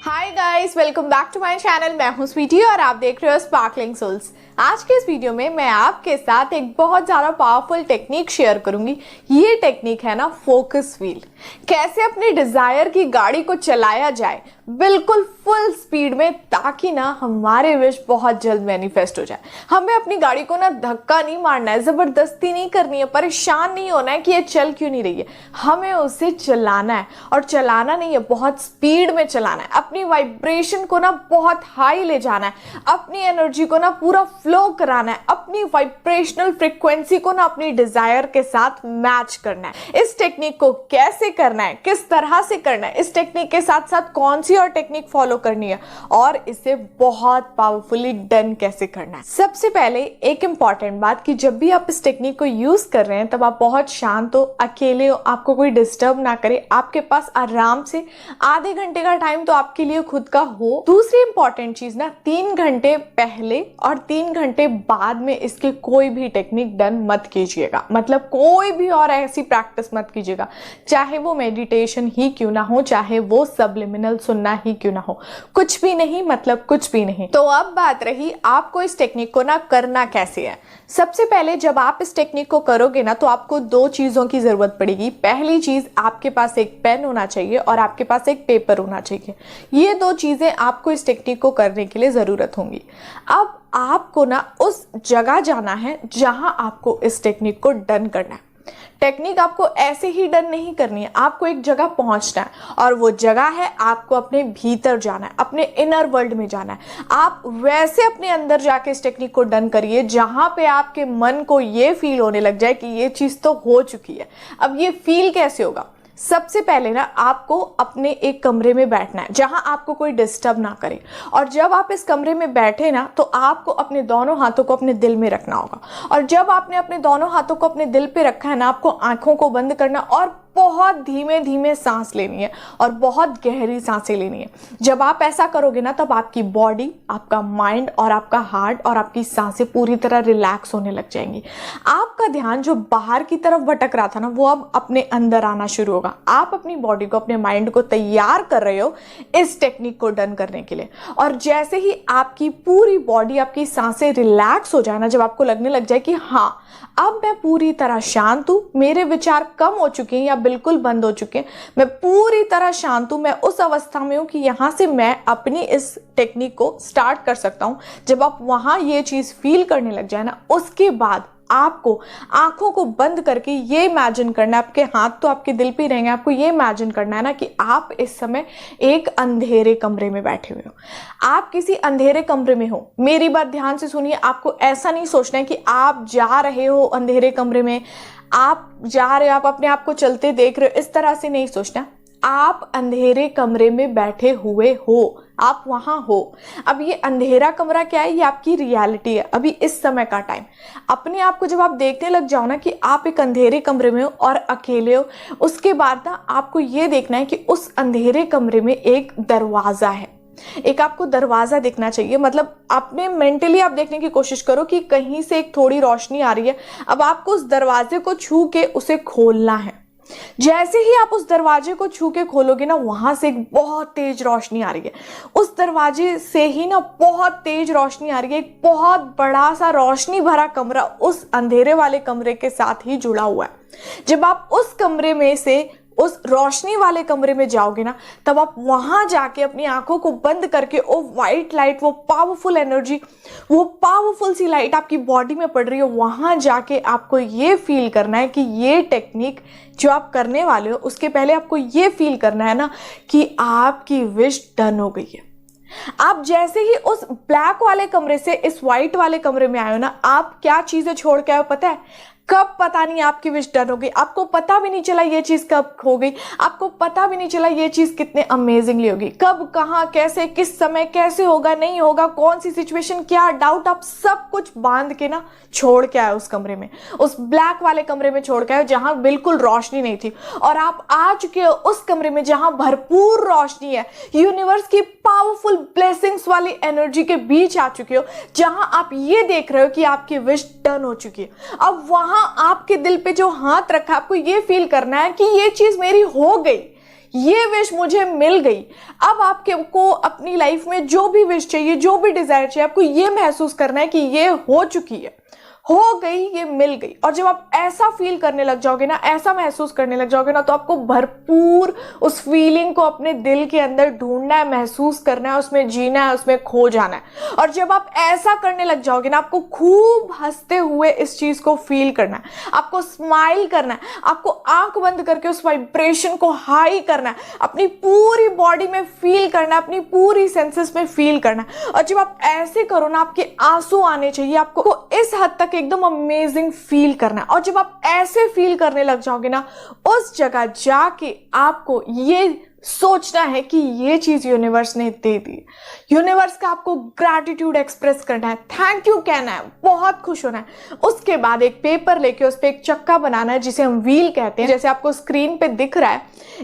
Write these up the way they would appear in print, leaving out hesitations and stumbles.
Hi guys, welcome back to my channel. मैं हूं स्वीटी और आप देख रहे हो स्पार्कलिंग सोल्स। आज के इस वीडियो में मैं आपके साथ एक बहुत ज़्यादा पावरफुल टेक्निक शेयर करूंगी। ये टेक्निक है ना फोकस व्हील। कैसे अपने डिजायर की गाड़ी को चलाया जाए बिल्कुल फुल स्पीड में, ताकि ना हमारे विश बहुत जल्द मैनिफेस्ट हो जाए। हमें अपनी गाड़ी को ना धक्का नहीं मारना है, जबरदस्ती नहीं करनी है, परेशान नहीं होना है कि ये चल क्यों नहीं रही है। हमें उसे चलाना है, और चलाना नहीं है, बहुत स्पीड में चलाना है। अपनी वाइब्रेशन को ना बहुत हाई ले जाना है, अपनी एनर्जी को ना पूरा फ्लो कराना है, अपनी वाइब्रेशनल फ्रीक्वेंसी को ना अपनी डिजायर के साथ मैच करना है। इस टेक्निक को कैसे करना है, किस तरह से करना है, इस टेक्निक के साथ साथ कौन सी और टेक्निक फॉलो करनी है और इसे बहुत पावरफुली डन कैसे करना है। सबसे पहले एक इंपॉर्टेंट बात कि जब भी आप इस टेक्निक को यूज कर रहे हैं तब आप बहुत शांत हो, अकेले हो, आपको कोई डिस्टर्ब ना करे, आपके पास आराम से आधे घंटे का टाइम तो आपके लिए खुद का हो। दूसरी इंपॉर्टेंट चीज ना, 3 घंटे पहले और 3 घंटे बाद में इसके कोई भी टेक्निक डन मत कीजिएगा। मतलब कोई भी और ऐसी प्रैक्टिस मत कीजिएगा, चाहे वो मेडिटेशन ही क्यों ना हो, चाहे वो सबलिमिनल सुनना ही क्यों ना हो, कुछ भी नहीं, मतलब कुछ भी नहीं। तो अब बात रही आपको इस टेक्निक को ना करना कैसे है। सबसे पहले जब आप इस टेक्निक को करोगे ना तो आपको 2 चीजों की जरूरत पड़ेगी। पहली चीज, आपके पास एक पेन होना चाहिए और आपके पास एक पेपर होना चाहिए। ये 2 चीजें आपको इस टेक्निक को करने के लिए जरूरत होंगी। अब आपको ना उस जगह जाना है जहां आपको इस टेक्निक को डन करना है। टेक्निक आपको ऐसे ही डन नहीं करनी है, आपको एक जगह पहुंचना है, और वो जगह है आपको अपने भीतर जाना है, अपने इनर वर्ल्ड में जाना है। आप वैसे अपने अंदर जाके इस टेक्निक को डन करिए जहां पे आपके मन को ये फील होने लग जाए कि ये चीज तो हो चुकी है। अब ये फील कैसे होगा? सबसे पहले ना आपको अपने एक कमरे में बैठना है जहां आपको कोई डिस्टर्ब ना करे, और जब आप इस कमरे में बैठे ना तो आपको अपने दोनों हाथों को अपने दिल में रखना होगा। और जब आपने अपने दोनों हाथों को अपने दिल पे रखा है ना, आपको आंखों को बंद करना और बहुत धीमे धीमे सांस लेनी है, और बहुत गहरी सांसें लेनी है। जब आप ऐसा करोगे ना तब आपकी बॉडी, आपका माइंड और आपका हार्ट और आपकी सांसें पूरी तरह रिलैक्स होने लग जाएंगी। आपका ध्यान जो बाहर की तरफ भटक रहा था ना, वो अब अपने अंदर आना शुरू होगा। आप अपनी बॉडी को, अपने माइंड को तैयार कर रहे हो इस टेक्निक को डन करने के लिए। और जैसे ही आपकी पूरी बॉडी, आपकी सांसें रिलैक्स हो जाए ना, जब आपको लगने लग जाए कि हाँ अब मैं पूरी तरह शांत हूं, मेरे विचार कम हो चुके हैं या बिल्कुल बंद हो चुके हैं, मैं पूरी तरह शांत हूं, मैं उस अवस्था में हूं कि यहां से मैं अपनी इस टेक्निक को स्टार्ट कर सकता हूं। जब आप वहां ये चीज फील करने लग जाए ना, उसके बाद आपको आंखों को बंद करके ये इमेजिन करना है, आपके हाथ तो आपके दिल पे ही रहेंगे, आपको ये इमेजिन करना है ना कि आप इस समय एक अंधेरे कमरे में बैठे हुए हो। आप किसी अंधेरे कमरे में हो। मेरी बात ध्यान से सुनिए, आपको ऐसा नहीं सोचना है कि आप जा रहे हो अंधेरे कमरे में, आप जा रहे हो, आप अपने आप को चलते देख रहे हो, इस तरह से नहीं सोचना। आप अंधेरे कमरे में बैठे हुए हो, आप वहां हो। अब ये अंधेरा कमरा क्या है? ये आपकी रियलिटी है अभी इस समय का टाइम। अपने आप को जब आप देखने लग जाओ ना कि आप एक अंधेरे कमरे में हो और अकेले हो, उसके बाद ना आपको ये देखना है कि उस अंधेरे कमरे में एक दरवाजा है। एक आपको दरवाजा दिखना चाहिए। मतलब अपने मेंटली आप देखने की कोशिश करो कि कहीं से एक थोड़ी रोशनी आ रही है। अब आपको उस दरवाजे को छू के उसे खोलना है। जैसे ही आप उस दरवाजे को छू के खोलोगे ना, वहां से एक बहुत तेज रोशनी आ रही है। उस दरवाजे से ही ना बहुत तेज रोशनी आ रही है। एक बहुत बड़ा सा रोशनी भरा कमरा उस अंधेरे वाले कमरे के साथ ही जुड़ा हुआ है। जब आप उस कमरे में से उस रोशनी वाले कमरे में जाओगे ना, तब आप वहां जाके अपनी आंखों को बंद करके वो वाइट लाइट, वो पावरफुल एनर्जी, वो पावरफुल सी लाइट आपकी बॉडी में पड़ रही है, वहां जाके आपको ये फील करना है कि ये टेक्निक जो आप करने वाले हो, उसके पहले आपको ये फील करना है ना कि आपकी विश डन हो गई है। आप जैसे ही उस ब्लैक वाले कमरे से इस व्हाइट वाले कमरे में आए हो ना, आप क्या चीजें छोड़ के आए हो पता है? कब पता नहीं आपकी विश डन हो गई, आपको पता भी नहीं चला ये चीज कब हो गई, आपको पता भी नहीं चला ये चीज कितने अमेजिंगली होगी। कब, कहां, कैसे, किस समय, कैसे होगा, नहीं होगा, कौन सी सिचुएशन, क्या डाउट, आप सब कुछ बांध के ना छोड़ के आए उस कमरे में, उस ब्लैक वाले कमरे में छोड़ के आए जहां बिल्कुल रोशनी नहीं थी, और आप आ चुके हो उस कमरे में जहां भरपूर रोशनी है। यूनिवर्स की पावरफुल ब्लेसिंग्स वाली एनर्जी के बीच आ चुके हो, जहां आप ये देख रहे हो कि आपकी विश डन हो चुकी है। अब वहां आपके दिल पे जो हाथ रखा, आपको ये फील करना है कि ये चीज मेरी हो गई, ये विश मुझे मिल गई। अब आपको अपनी लाइफ में जो भी विश चाहिए, जो भी डिजायर चाहिए, आपको ये महसूस करना है कि ये हो चुकी है, हो गई, ये मिल गई। और जब आप ऐसा फील करने लग जाओगे ना, ऐसा महसूस करने लग जाओगे ना, तो आपको भरपूर उस फीलिंग को अपने दिल के अंदर ढूंढना है, महसूस करना है, उसमें जीना है, उसमें खो जाना है। और जब आप ऐसा करने लग जाओगे ना, आपको खूब हंसते हुए इस चीज को फील करना है, आपको स्माइल करना है, आपको आंख बंद करके उस वाइब्रेशन को हाई करना है, अपनी पूरी बॉडी में फील करना है, अपनी पूरी सेंसेस में फील करना है। और जब आप ऐसे करो ना, आपके आंसू आने चाहिए, आपको इस हद तक एकदम अमेजिंग फील करना है। और जब आप ऐसे फील करने लग जाओगे ना, उस जगह जाके आपको ये सोचना है कि ये चीज यूनिवर्स ने दे दी। यूनिवर्स का आपको ग्रैटिट्यूड एक्सप्रेस करना है, थैंक यू कहना है, बहुत खुश होना है। उसके बाद एक पेपर लेके उस पर एक चक्का बनाना है, जिसे हम व्हील कहते हैं, जैसे आपको स्क्रीन पे दिख रहा है।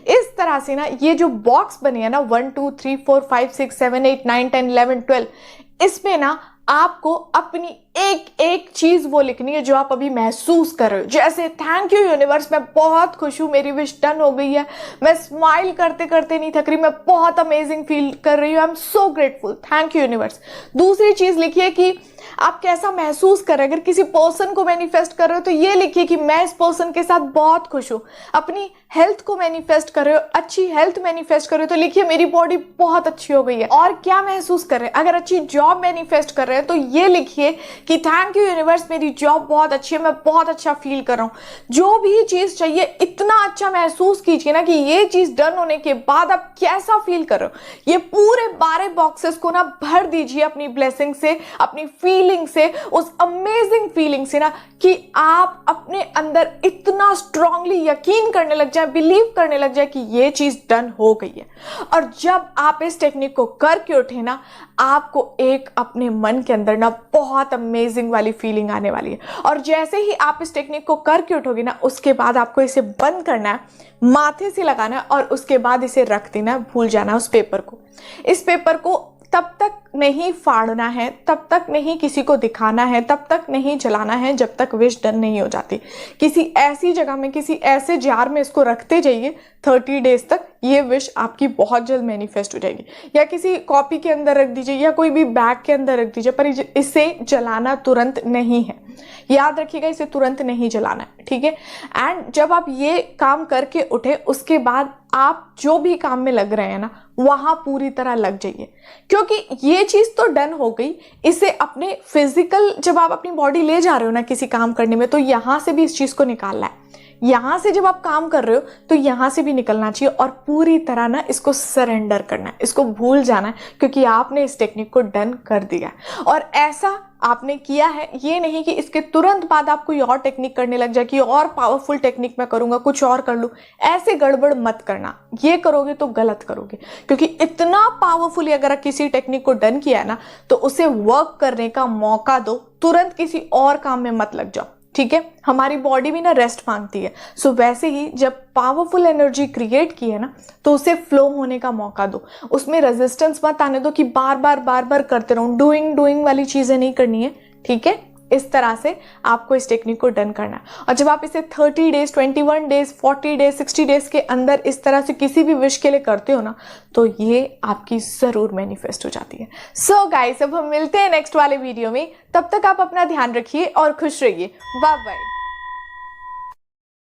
इस तरह से ना ये जो बॉक्स बने हैं ना 1 2 3 4 5 6 7 8 9 10 11 12, इसमें ना आपको अपनी एक एक चीज वो लिखनी है जो आप अभी महसूस कर रहे हो। जैसे थैंक यू यूनिवर्स, मैं बहुत खुश हूं, मेरी विश डन हो गई है, मैं स्माइल करते करते नहीं थक रही, मैं बहुत अमेजिंग फील कर रही हूँ, I am so grateful, thank you universe. दूसरी चीज लिखिए कि आप कैसा महसूस कर रहे हैं। अगर किसी पर्सन को मैनिफेस्ट कर रहे हो तो ये लिखिए कि मैं इस पर्सन के साथ बहुत खुश हूं। अपनी हेल्थ को मैनिफेस्ट कर रहे हो, अच्छी हेल्थ मैनिफेस्ट कर रहे हो तो लिखिए मेरी बॉडी बहुत अच्छी हो गई है। और क्या महसूस कर रहे हैं, अगर अच्छी जॉब मैनिफेस्ट कर रहे हैं तो ये लिखिए कि थैंक यू यूनिवर्स, मेरी जॉब बहुत अच्छी है, मैं बहुत अच्छा फील कर रहा हूं। जो भी चीज चाहिए इतना अच्छा महसूस कीजिए ना कि ये चीज डन होने के बाद आप कैसा फील कर रहे हो। ये पूरे 12 बॉक्सेस को ना भर दीजिए अपनी ब्लेसिंग से, अपनी फीलिंग से, उस अमेजिंग फीलिंग से ना, कि आप अपने अंदर इतना स्ट्रांगली यकीन करने लग जाए, बिलीव करने लग जाए कि ये चीज डन हो गई है। और जब आप इस टेक्निक को करके उठे ना, आपको एक अपने मन के अंदर ना बहुत अमेजिंग वाली फीलिंग आने वाली है। और जैसे ही आप इस टेक्निक को करके उठोगे ना, उसके बाद आपको इसे बंद करना है, माथे से लगाना है और उसके बाद इसे रख देना है, भूल जाना है उस पेपर को। इस पेपर को तब तक नहीं फाड़ना है, तब तक नहीं किसी को दिखाना है, तब तक नहीं जलाना है जब तक विश डन नहीं हो जाती। किसी ऐसी जगह में, किसी ऐसे जार में इसको रखते जाइए 30 डेज तक, ये विश आपकी बहुत जल्द मैनिफेस्ट हो जाएगी। या किसी कॉपी के अंदर रख दीजिए या कोई भी बैग के अंदर रख दीजिए, पर इसे जलाना तुरंत नहीं है, याद रखिएगा, इसे तुरंत नहीं जलाना है, ठीक है। एंड जब आप ये काम करके उठे, उसके बाद आप जो भी काम में लग रहे हैं ना, वहां पूरी तरह लग जाइए, क्योंकि ये चीज तो डन हो गई। इसे अपने फिजिकल, जब आप अपनी बॉडी ले जा रहे हो ना किसी काम करने में, तो यहां से भी इस चीज को निकालना है। यहां से जब आप काम कर रहे हो तो यहां से भी निकलना चाहिए और पूरी तरह ना इसको सरेंडर करना है, इसको भूल जाना है, क्योंकि आपने इस टेक्निक को डन कर दिया है। और ऐसा आपने किया है, ये नहीं कि इसके तुरंत बाद आप कोई और टेक्निक करने लग जाए कि और पावरफुल टेक्निक मैं करूंगा, कुछ और कर लूं। ऐसे गड़बड़ मत करना, ये करोगे तो गलत करोगे, क्योंकि इतना पावरफुली अगर किसी टेक्निक को डन किया है ना, तो उसे वर्क करने का मौका दो, तुरंत किसी और काम में मत लग जाओ, ठीक है। हमारी बॉडी भी ना रेस्ट मांगती है। सो वैसे ही जब पावरफुल एनर्जी क्रिएट की है ना, तो उसे फ्लो होने का मौका दो, उसमें रेजिस्टेंस मत आने दो कि बार बार करते रहो, डूइंग वाली चीजें नहीं करनी है, ठीक है। इस तरह से आपको इस टेक्निक को डन करना है। और जब आप इसे 30 डेज 21 डेज 40 डेज 60 डेज के अंदर इस तरह से किसी भी विश के लिए करते हो ना, तो ये आपकी जरूर मैनिफेस्ट हो जाती है। सो गाइस, अब हम मिलते हैं नेक्स्ट वाले वीडियो में। तब तक आप अपना ध्यान रखिए और खुश रहिए। Bye bye.